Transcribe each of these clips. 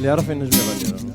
اللي يعرف ينجم يغني.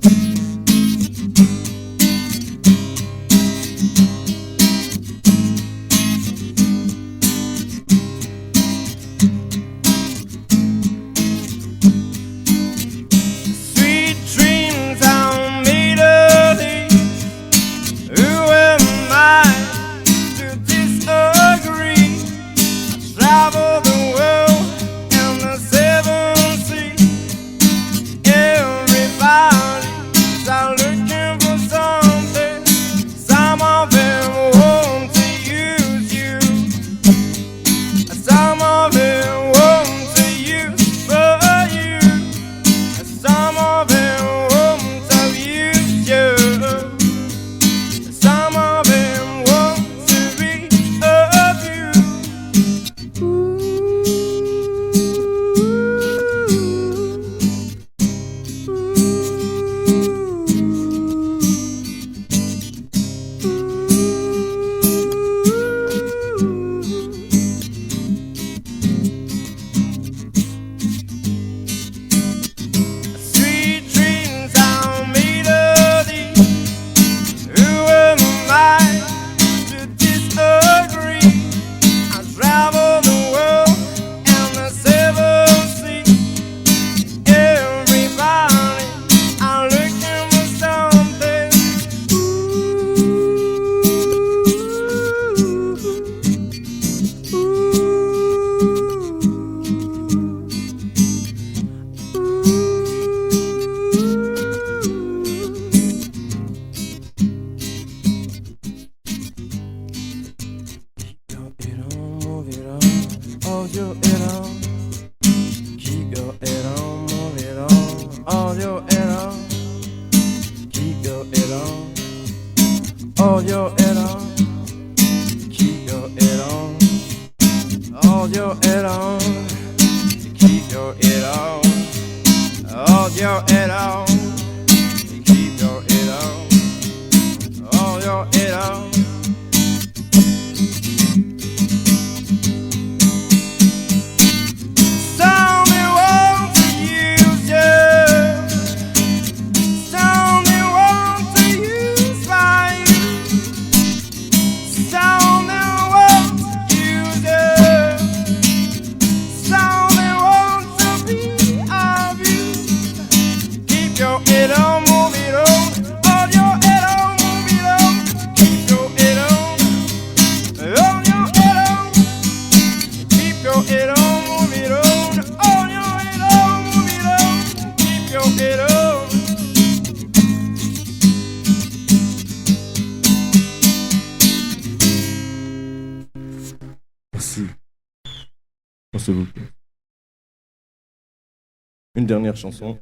Une dernière chanson,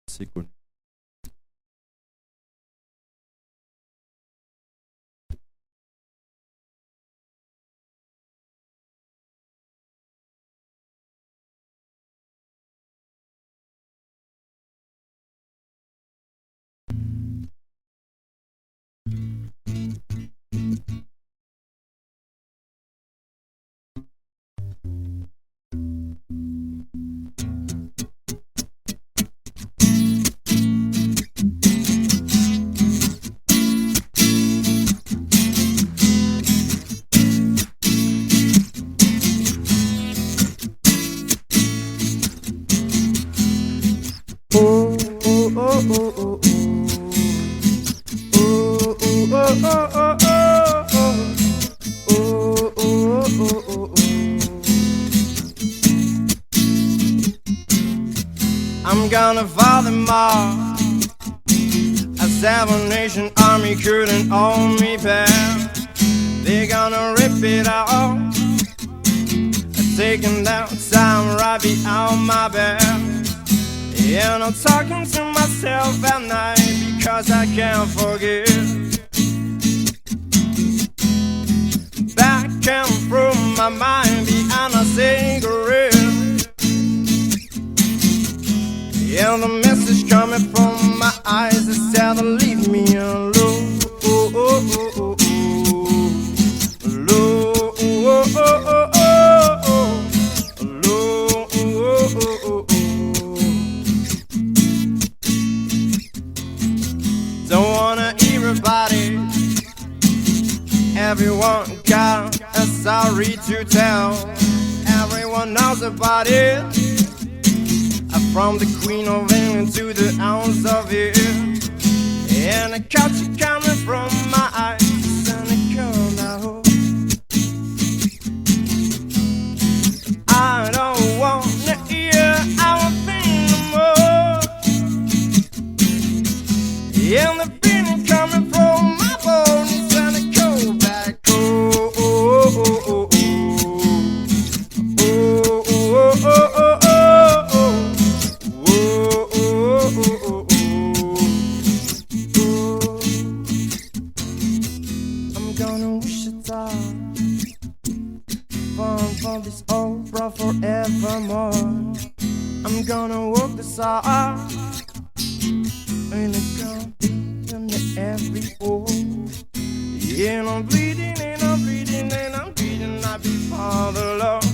c'est cool. I'm gonna fight them all. A 7-nation army couldn't hold me back. They're gonna rip it off, taking down time right behind my back. And I'm talking to myself at night because I can't forget. Back and through my mind behind a cigarette. And the message coming from my eyes is tell to leave me alone. everybody. Everyone got a story to tell. Everyone knows about it. From the Queen of England to the ounce of it. And the culture coming from my eyes. And the curl I hope. I don't wanna hear our thing no more. And the feeling coming from my bones. And the cold back. Oh, oh, oh, oh, oh. Oh, oh, oh, oh, oh. From this opera forevermore. I'm gonna walk the side in the ground in every hole. Yeah, and I'm bleeding and I'm bleeding and I'm bleeding right before the Lord.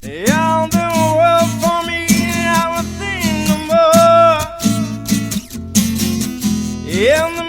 Yeah, the world for me, I would think no more. Yeah.